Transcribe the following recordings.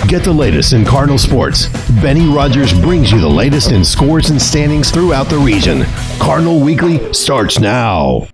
Get the latest in Cardinal sports. Benny Rogers brings you the latest in scores and standings throughout the region. Cardinal Weekly starts now.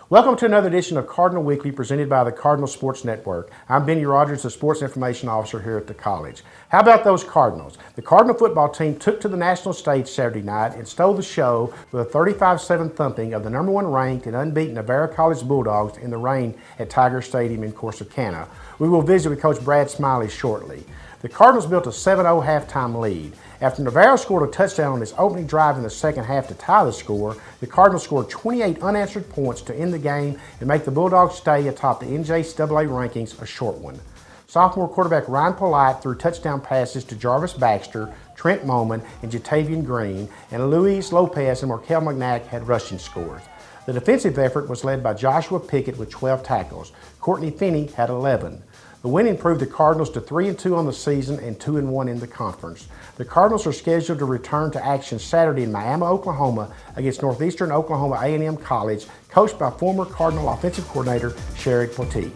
Welcome to another edition of Cardinal Weekly presented by the Cardinal Sports Network. I'm Benny Rogers, the Sports Information Officer here at the college. How about those Cardinals? The Cardinal football team took to the national stage Saturday night and stole the show with a 35-7 thumping of the number one ranked and unbeaten Navarro College Bulldogs in the rain at Tiger Stadium in Corsicana. We will visit with Coach Brad Smiley shortly. The Cardinals built a 7-0 halftime lead. After Navarro scored a touchdown on his opening drive in the second half to tie the score, the Cardinals scored 28 unanswered points to end the game and make the Bulldogs stay atop the NCAA rankings, a short one. Sophomore quarterback Ryan Polite threw touchdown passes to Jarvis Baxter, Trent Moman, and Jatavian Green, and Luis Lopez and Markel McNack had rushing scores. The defensive effort was led by Joshua Pickett with 12 tackles. Courtney Finney had 11. The win improved the Cardinals to 3-2 on the season and 2-1 in the conference. The Cardinals are scheduled to return to action Saturday in Miami, Oklahoma against Northeastern Oklahoma A&M College, coached by former Cardinal offensive coordinator Sherry Poteet.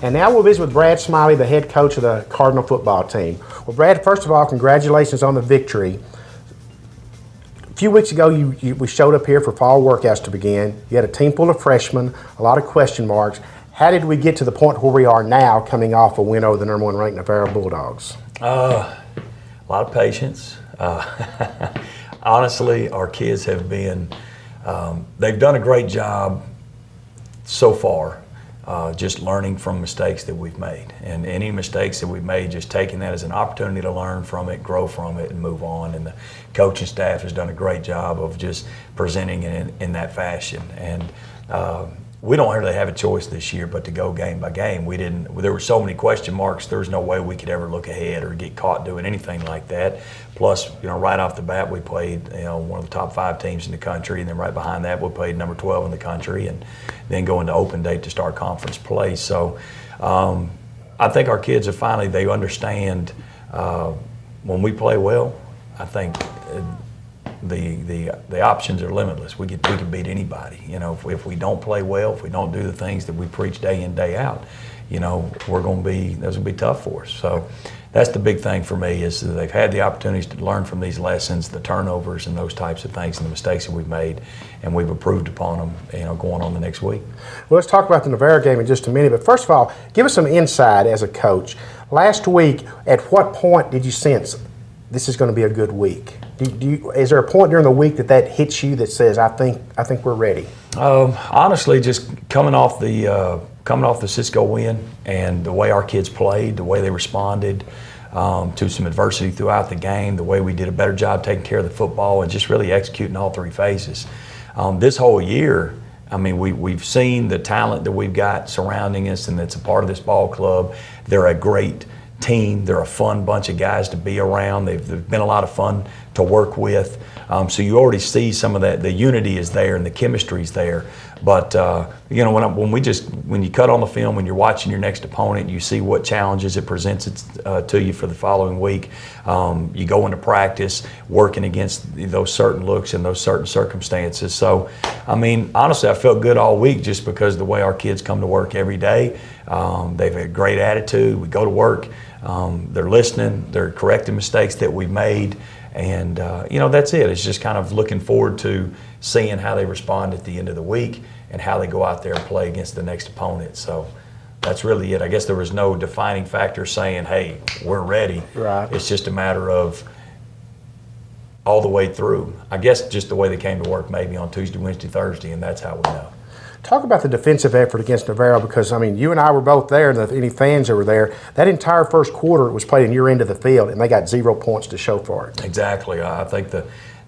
And now we'll visit with Brad Smiley, the head coach of the Cardinal football team. Well, Brad, first of all, congratulations on the victory. A few weeks ago, we showed up here for fall workouts to begin. You had a team full of freshmen, a lot of question marks. How did we get to the point where we are now, coming off a win over the number one ranked Navarro Bulldogs? A lot of patience. Honestly, our kids have been, they've done a great job so far, just learning from mistakes that we've made. And any mistakes that we've made, just taking that as an opportunity to learn from it, grow from it, and move on. And the coaching staff has done a great job of just presenting it in that fashion. And we don't really have a choice this year but to go game by game. There were so many question marks, there was no way we could ever look ahead or get caught doing anything like that. Plus, right off the bat, we played, one of the top 5 teams in the country, and then right behind that, we played number 12 in the country, and then go into open date to start conference play. So I think our kids are finally, they understand when we play well, I think the options are limitless. We could beat anybody. If we don't play well, if we don't do the things that we preach day in, day out, that's going to be tough for us. So that's the big thing for me, is that they've had the opportunities to learn from these lessons, the turnovers and those types of things and the mistakes that we've made, and we've improved upon them, going on the next week. Well, let's talk about the Navarro game in just a minute, but first of all, give us some insight as a coach. Last week, at what point did you sense this is going to be a good week? Is there a point during the week that hits you that says, I think we're ready? Honestly, just coming off the Cisco win and the way our kids played, the way they responded to some adversity throughout the game, the way we did a better job taking care of the football and just really executing all 3 phases. This whole year, we've seen the talent that we've got surrounding us, and that's a part of this ball club. They're a great team. They're a fun bunch of guys to be around. They've been a lot of fun to work with. So you already see some of that. The unity is there and the chemistry is there. But when you cut on the film, when you're watching your next opponent, you see what challenges it presents to you for the following week. You go into practice working against those certain looks and those certain circumstances. So, honestly, I felt good all week just because of the way our kids come to work every day. They've had a great attitude. We go to work. They're listening. They're correcting mistakes that we've made. And, that's it. It's just kind of looking forward to seeing how they respond at the end of the week and how they go out there and play against the next opponent. So that's really it. I guess there was no defining factor saying, hey, we're ready. Right. It's just a matter of all the way through. I guess just the way they came to work maybe on Tuesday, Wednesday, Thursday, and that's how we know. Talk about the defensive effort against Navarro, because, you and I were both there, and any fans that were there, that entire first quarter was played in your end of the field, and they got 0 points to show for it. Exactly. I think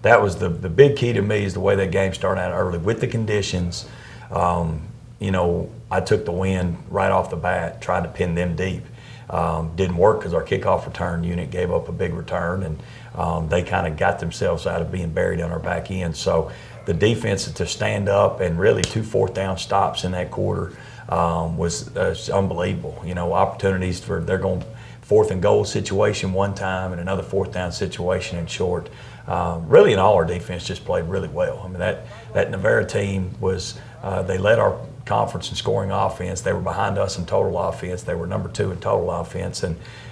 that was the big key to me, is the way that game started out early with the conditions. I took the win right off the bat, tried to pin them deep. Didn't work because our kickoff return unit gave up a big return, and they kind of got themselves out of being buried on our back end. So the defense to stand up and really 2 4th-down stops in that quarter was unbelievable. Opportunities for they're going 4th and goal situation one time and another 4th-down situation in short. Really, in all, our defense just played really well. That Navarro team was they led our conference in scoring offense. They were behind us in total offense. They were number 2 in total offense,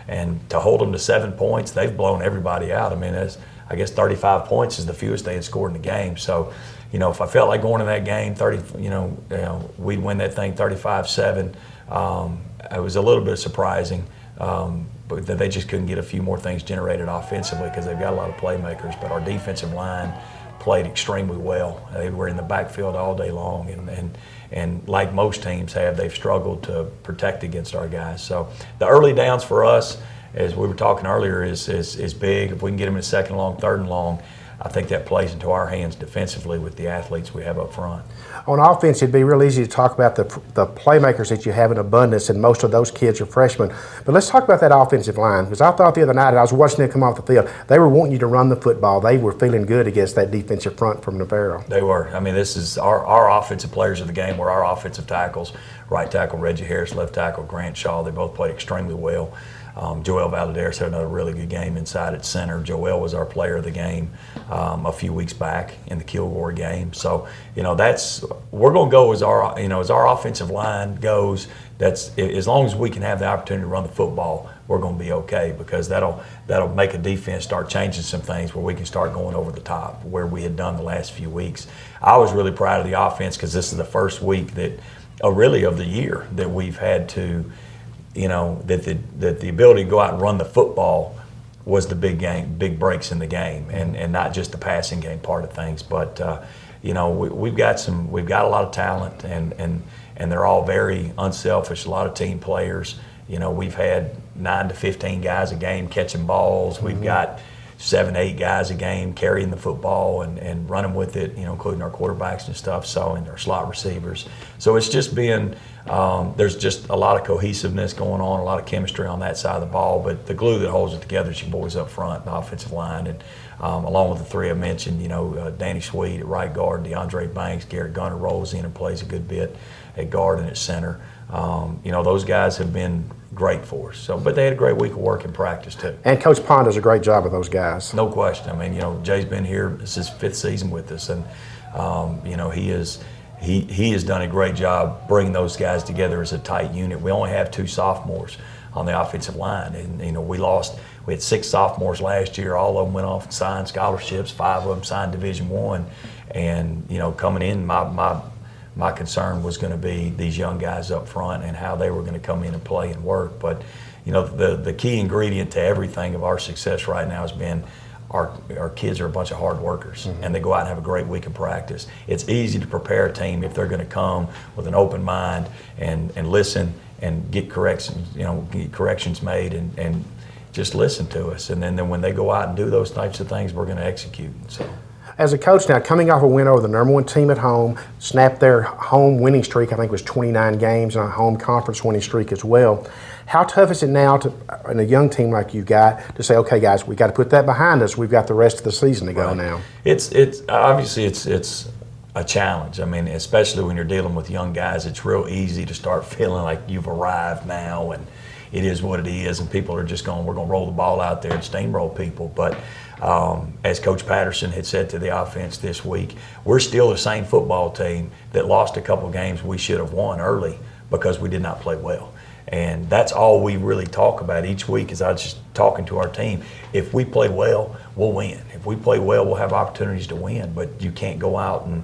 and to hold them to 7 points, they've blown everybody out. I mean, I guess 35 points is the fewest they had scored in the game. So, if I felt like going to that game, we'd win that thing 35-7. It was a little bit surprising, but that they just couldn't get a few more things generated offensively because they've got a lot of playmakers. But our defensive line played extremely well. They were in the backfield all day long, and like most teams have, they've struggled to protect against our guys. So the early downs for us, as we were talking earlier, is big. If we can get them in second and long, third and long, I think that plays into our hands defensively with the athletes we have up front. On offense, it'd be real easy to talk about the playmakers that you have in abundance, and most of those kids are freshmen. But let's talk about that offensive line, because I thought the other night, I was watching them come off the field, they were wanting you to run the football. They were feeling good against that defensive front from Navarro. They were. I mean, this is our offensive players of the game were our offensive tackles. Right tackle Reggie Harris, left tackle Grant Shaw. They both played extremely well. Joel Valadares had another really good game inside at center. Joel was our player of the game a few weeks back in the Kilgore game. So, we're going to go as our offensive line goes. That's as long as we can have the opportunity to run the football, we're going to be okay, because that'll make a defense start changing some things where we can start going over the top where we had done the last few weeks. I was really proud of the offense because this is the first week that really of the year that we've had to. That the ability to go out and run the football was the big breaks in the game, and not just the passing game part of things. But we've got a lot of talent, and they're all very unselfish. A lot of team players. We've had 9 to 15 guys a game catching balls. We've got 7, 8 guys a game carrying the football and running with it, including our quarterbacks and stuff, so, and our slot receivers. So it's just been, there's just a lot of cohesiveness going on, a lot of chemistry on that side of the ball, but the glue that holds it together is your boys up front, the offensive line, and along with the 3 I mentioned, Danny Sweet at right guard, DeAndre Banks, Garrett Gunner rolls in and plays a good bit at guard and at center. Those guys have been great for us. So, but they had a great week of work in practice too. And Coach Pond does a great job with those guys. No question. I mean, Jay's been here. This is his 5th season with us, and he has done a great job bringing those guys together as a tight unit. We only have 2 sophomores on the offensive line, and we had 6 sophomores last year. All of them went off and signed scholarships. 5 of them signed Division I, and coming in, my concern was going to be these young guys up front and how they were going to come in and play and work. But, the key ingredient to everything of our success right now has been our kids are a bunch of hard workers, and they go out and have a great week of practice. It's easy to prepare a team if they're going to come with an open mind and listen and get corrections made and just listen to us. And then when they go out and do those types of things, we're going to execute. So. As a coach now, coming off a win over the #1 team at home, snapped their home winning streak, I think it was 29 games, and a home conference winning streak as well. How tough is it now in a young team like you got to say, okay, guys, we got to put that behind us. We've got the rest of the season to go now. It's obviously it's a challenge. I mean, especially when you're dealing with young guys, it's real easy to start feeling like you've arrived now and it is what it is, and people are just we're going to roll the ball out there and steamroll people. But as Coach Patterson had said to the offense this week, we're still the same football team that lost a couple games we should have won early because we did not play well. And that's all we really talk about each week is I just talking to our team. If we play well, we'll win. If we play well, we'll have opportunities to win. But you can't go out and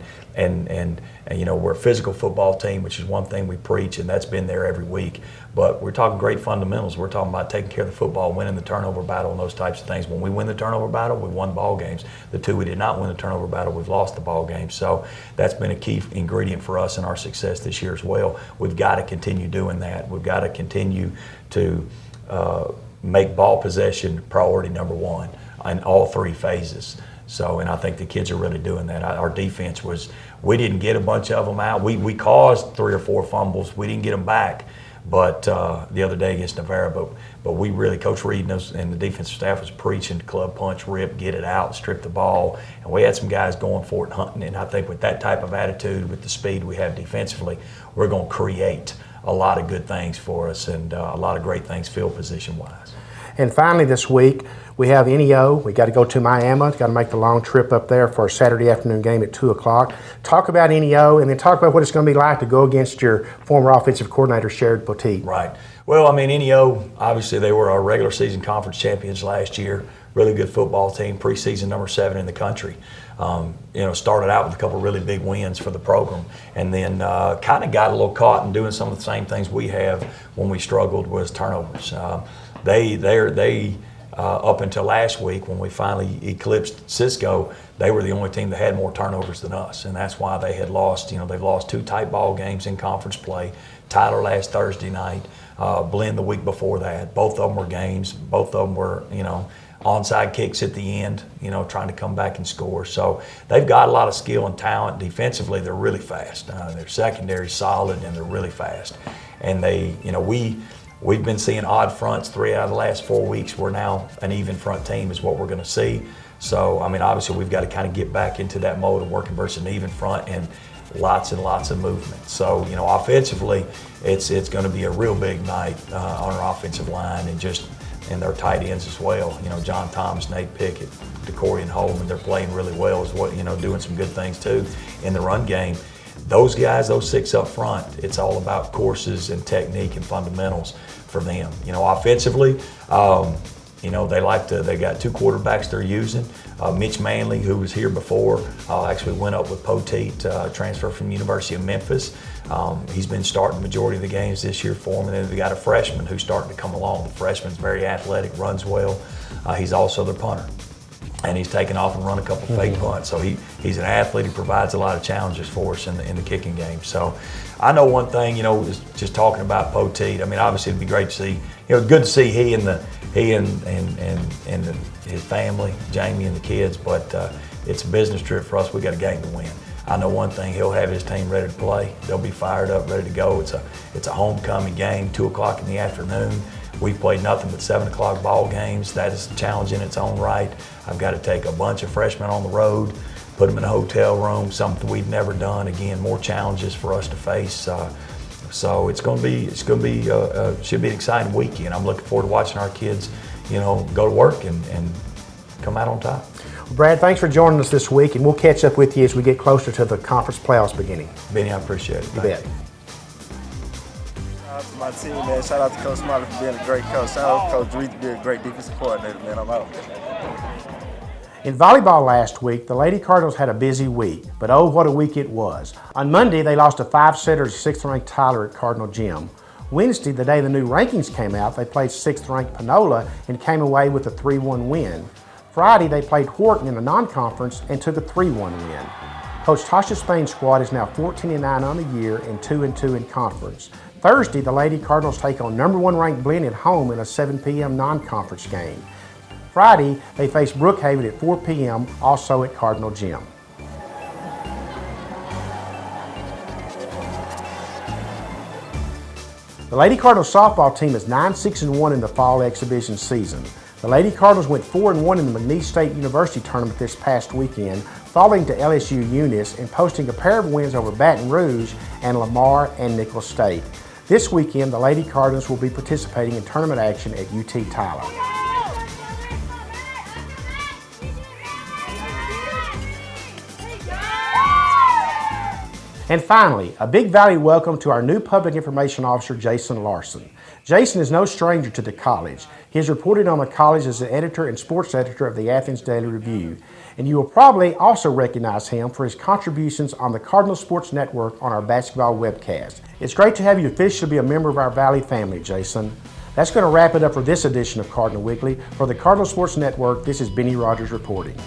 we're a physical football team, which is one thing we preach, and that's been there every week. But we're talking great fundamentals. We're talking about taking care of the football, winning the turnover battle, and those types of things. When we win the turnover battle, we won ball games. The 2 we did not win the turnover battle, we've lost the ball game. So that's been a key ingredient for us in our success this year as well. We've got to continue doing that. We've got to continue to make ball possession priority #1 in all 3 phases. So, and I think the kids are really doing that. Our defense we didn't get a bunch of them out. We caused 3 or 4 fumbles. We didn't get them back, but the other day against Navarro. But we really, Coach Reed and the defensive staff was preaching club punch, rip, get it out, strip the ball. And we had some guys going for it, hunting. And I think with that type of attitude, with the speed we have defensively, we're going to create a lot of good things for us and a lot of great things field position-wise. And finally this week, we have NEO. We got to go to Miami. Got to make the long trip up there for a Saturday afternoon game at 2 o'clock. Talk about NEO and then talk about what it's going to be like to go against your former offensive coordinator, Sherrod Poteet. Right. Well, I mean, NEO, obviously they were our regular season conference champions last year. Really good football team, preseason number 7 in the country. Started out with a couple of really big wins for the program, and then kind of got a little caught in doing some of the same things we have when we struggled with turnovers. They up until last week when we finally eclipsed Cisco, they were the only team that had more turnovers than us, and that's why they had lost. They've lost 2 tight ball games in conference play. Tyler last Thursday night, Blinn the week before that. Both of them were games. Both of them were, onside kicks at the end, trying to come back and score. So they've got a lot of skill and talent. Defensively, they're really fast. Their secondary solid, and they're really fast. And we've been seeing odd fronts 3 out of the last 4 weeks. We're now an even front team is what we're going to see. So, I mean, obviously we've got to kind of get back into that mode of working versus an even front and lots of movement. So, offensively, it's going to be a real big night on our offensive line and their tight ends as well. John Thomas, Nate Pickett, DeCorian Holman, they're playing really well as well, doing some good things too in the run game. Those guys, those 6 up front, it's all about courses and technique and fundamentals for them. Offensively, they got 2 quarterbacks they're using. Mitch Manley, who was here before, actually went up with Poteet, transfer from the University of Memphis. He's been starting the majority of the games this year for them. And then they got a freshman who's starting to come along. The freshman's very athletic, runs well. He's also their punter. And he's taken off and run a couple fake punts. So he's an athlete. He provides a lot of challenges for us in the kicking game. So I know one thing, just talking about Poteet. I mean, obviously it'd be great to see. It's good to see he and his family, Jamie and the kids. But it's a business trip for us. We got a game to win. I know one thing, he'll have his team ready to play. They'll be fired up, ready to go. It's a homecoming game, 2 o'clock in the afternoon. We've played nothing but 7 o'clock ball games. That is a challenge in its own right. I've got to take a bunch of freshmen on the road, put them in a hotel room, something we've never done. Again, more challenges for us to face. So should be an exciting weekend. I'm looking forward to watching our kids, go to work and come out on top. Brad, thanks for joining us this week, and we'll catch up with you as we get closer to the conference playoffs beginning. Benny, I appreciate it. You bet. Shout out to my team, man. Shout out to Coach Smiley for being a great coach. Shout out to Coach Reed for being a great defensive coordinator, man. I'm out. In volleyball last week, the Lady Cardinals had a busy week, but oh, what a week it was. On Monday, they lost a 5-setter to 6th-ranked Tyler at Cardinal Gym. Wednesday, the day the new rankings came out, they played 6th-ranked Panola and came away with a 3-1 win. Friday, they played Wharton in a non-conference and took a 3-1 win. Coach Tasha Spain's squad is now 14-9 on the year and 2-2 in conference. Thursday, the Lady Cardinals take on number 1 ranked Blinn at home in a 7 p.m. non-conference game. Friday, they face Brookhaven at 4 p.m., also at Cardinal Gym. The Lady Cardinals softball team is 9-6-1 in the fall exhibition season. The Lady Cardinals went 4-1 in the McNeese State University tournament this past weekend, falling to LSU Eunice and posting a pair of wins over Baton Rouge and Lamar and Nicholls State. This weekend, the Lady Cardinals will be participating in tournament action at UT Tyler. And finally, a big Valley welcome to our new Public Information Officer, Jason Larson. Jason is no stranger to the college. He has reported on the college as the editor and sports editor of the Athens Daily Review. And you will probably also recognize him for his contributions on the Cardinal Sports Network on our basketball webcast. It's great to have you officially be a member of our Valley family, Jason. That's going to wrap it up for this edition of Cardinal Weekly. For the Cardinal Sports Network, this is Benny Rogers reporting.